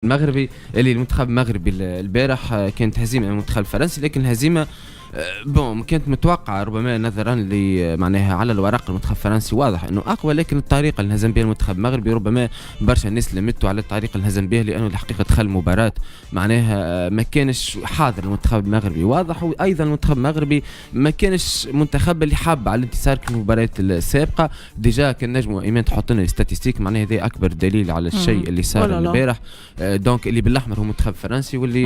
المغربي اللي المنتخب المغربي البارح كانت هزيمه من المنتخب الفرنسي، لكن الهزيمه بون كانت متوقعه ربما نظرا معناها على الورق المنتخب الفرنسي واضح انه اقوى، لكن الطريقه اللي انهزم بها المنتخب المغربي ربما برشا الناس لمتوا على الطريقه اللي انهزم بها، لانه الحقيقه دخل المباراه معناها ما كانش حاضر المنتخب المغربي واضح، وايضا المنتخب المغربي ما كانش منتخب اللي حاب على الانتصار في المباريات السابقه. ديجا كان نجموا ايمان تحط لنا ستاتستيك معناها هذا اكبر دليل على الشيء اللي صار البارح. دونك اللي بالاحمر هو المنتخب الفرنسي، واللي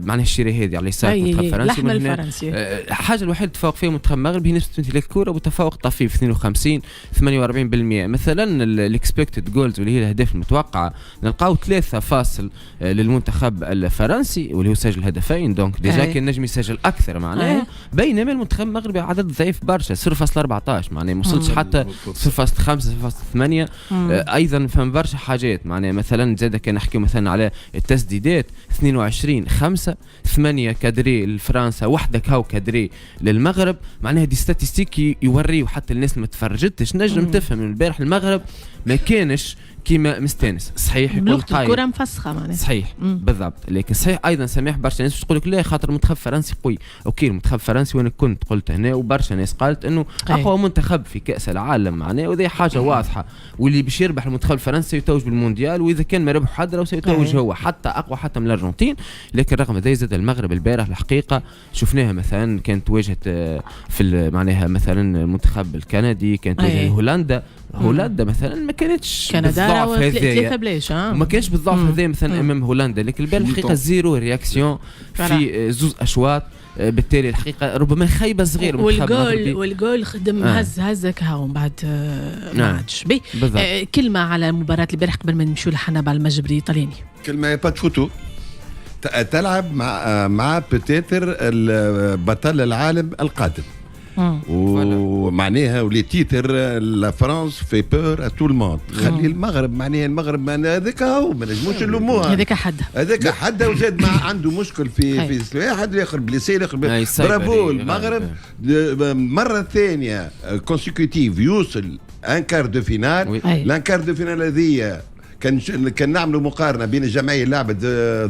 معناها الشيره هذه على يسار المنتخب الفرنسي. الحاجه الوحيده تفوق فيها المنتخب المغربي هي نسبه امتلاك الكره وتفوق طفيف 52 48%. مثلا الاكسبكتد جولز واللي هي الاهداف المتوقعه نلقاو 3 فاصل للمنتخب الفرنسي واللي هو سجل هدفين، دونك ديجا كان نجم يسجل اكثر معناها، بينما المنتخب المغربي عدد ضعيف برشا 0.14 معناها ما وصلش حتى 0.5 0.8. ايضا فهم برشا حاجات معناها مثلا زاد كان نحكيو مثلا على التسديدات 22 5 8 كادري لفرنسا وحده كاو كادري للمغرب، معناها دي ستاتستيك يوريو حتى الناس اللي ما تفرجتش نجم تفهم من البارح المغرب ما كانش كيما مستانس. صحيح يقول الكره مفسخه معناها صحيح بالضبط، لكن صحيح ايضا سماح برشا ناس تقول لك لا خاطر المنتخب الفرنسي قوي. اوكي المنتخب الفرنسي وانا كنت قلت هنا وبرشا ناس قالت انه اقوى منتخب في كاس العالم معناه، وهذه حاجه واضحه، واللي باش يربح المنتخب الفرنسي يتوج بالمونديال، واذا كان ما ربح حد راهو سيتوج هو حتى اقوى حتى من الارجنتين. لكن رغم ذلك زاد المغرب البارح الحقيقه شفناها مثلا كانت واجهت في معناها مثلا المنتخب الكندي، كانت واجهت هولندا مثلا ما كانتش كندا ثلاثه بلاش وما كانش بالضعف هذا مثلا امام هولندا، لكن البارح الحقيقه زيرو رياكسيون في زوز اشواط، بالتالي الحقيقه ربما خيبه صغيره. والجول خدم هزك هاو من بعد ما عادش كلمه على مباراه البارح قبل ما نمشيو لحنبال المجبري الايطالي. كلمه با فوتو تلعب مع بوتيتر البطل العالم القادم، ومعناها ولي تيتر لا فرانس في بور ا تو الموند. خلي المغرب معناها المغرب هذاك هو ما نجموش نلوموها، هذاك حدا وزاد ما عنده مشكل في واحد ياخذ بليسي ياخذ برافو المغرب مره ثانيه كونسيكوتيف يوصل ان كار دو فينال. لان كار دو فينال هذه كان نعملوا مقارنه بين الجمعيه اللي لعبت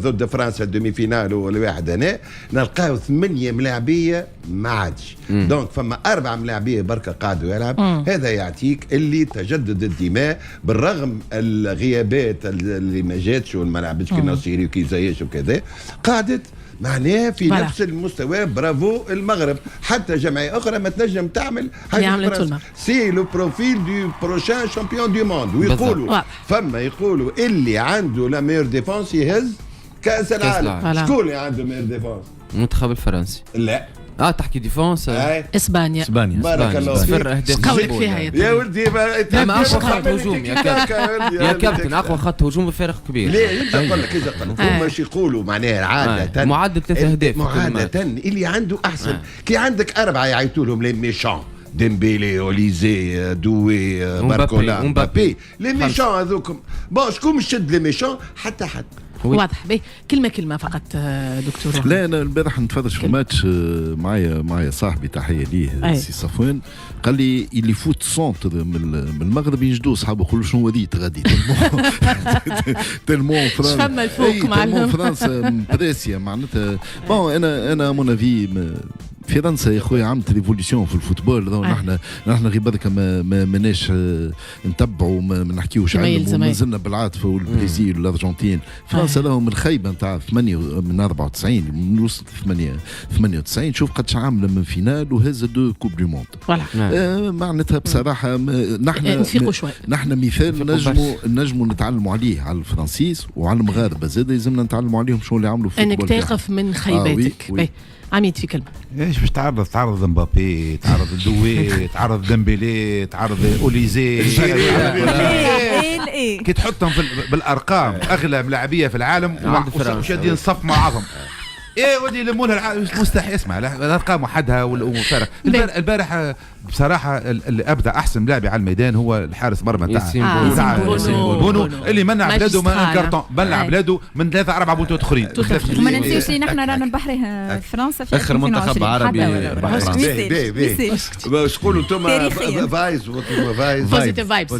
ضد فرنسا الدومي فينال والواحد هنا نلقاو 8 ملاعبيه ما عادش، دونك فما 4 ملاعبيه بركه قاعدوا يلعب. هذا يعطيك اللي تجدد الدماء بالرغم الغيابات اللي ما جاتش وما لعبتش كي ناصيري وكي زياش وكذا، قعدت معناها في نفس المستوى. برافو المغرب، حتى جمعيه اخرى ما تنجم تعمل حاجه. سي لو بروفيل دو بروشان شامبيون دو موند، ويقولوا فما يقولوا اللي عنده لا ميور ديفونس يهز كاس العالم. شكون اللي عنده ميور ديفونس؟ المنتخب الفرنسي. لا تحكي ديفونس اسبانيا بارك الله فيك. قولك فيها يا ولدي اقوى خط هجوم يا كابتن اقوى خط هجوم بفارق كبير. ليه نقول لك هما ايش يقولوا معناها عاده معدل 3 أهداف عاده اللي عنده احسن. كي عندك 4 يعيطوا لهم لي ميشون، ديمبيلي اوليزي دوي باركولا مبابي، لي ميشون هذوك بون شكون مش شد لي ميشون حتى حد. واضح به كلمه فقط دكتور. لا انا البارح نتفرج في الماتش معايا صاحبي تحيه ليه سي صفوان، قال لي اللي فوت سونتر من المغرب يجدوا اصحابه يقولوا شنو وديت غادي تلمون فرنسا فما الفوق معلم فرنسا بريسيا معناتها. بون انا مون افي فرنسا يا خويا عملت ريفوليسيون في الفوتبول. نحن غير برك ماناش نتبعوا ما نحكيوش عنهم، وما زلنا بالعاطفه والبرازيل والارجنتين. فرنسا لهم الخيبه نتاع 8 من 94 من وصلت 98 شوف قدش عامله من فينال وهز 2 كوب دو موند. معناتها بصراحه نحن مثال نجموا نتعلموا عليه على الفرنسيس وعلى المغاربه زاد لازمنا نتعلموا عليهم شو اللي عملوا في الفوتبول. انك تقف من خيباتك. عميد في كلمه ايش باش تعرض مبابي، تعرض دوي، تعرض ديمبيلي، تعرض اوليزي، كي تحطهم بالارقام اغلى ملاعبيه في العالم وشادين صف معظم. ايه ودي يلمونها مستحيل. اسمع الارقام وحدها والفرق. البارح بصراحه اللي ابدا احسن لاعب على الميدان هو الحارس مرمى تاع بونو اللي منع بلاده من كارتون، منع بلاده من 3-4 بطولات اخرين. وما ننساوش اللي نحن رانا نبحرها فرنسا في اخر منتخب عربي باش تقولوا انتم فايز بوزيتيف فايبس.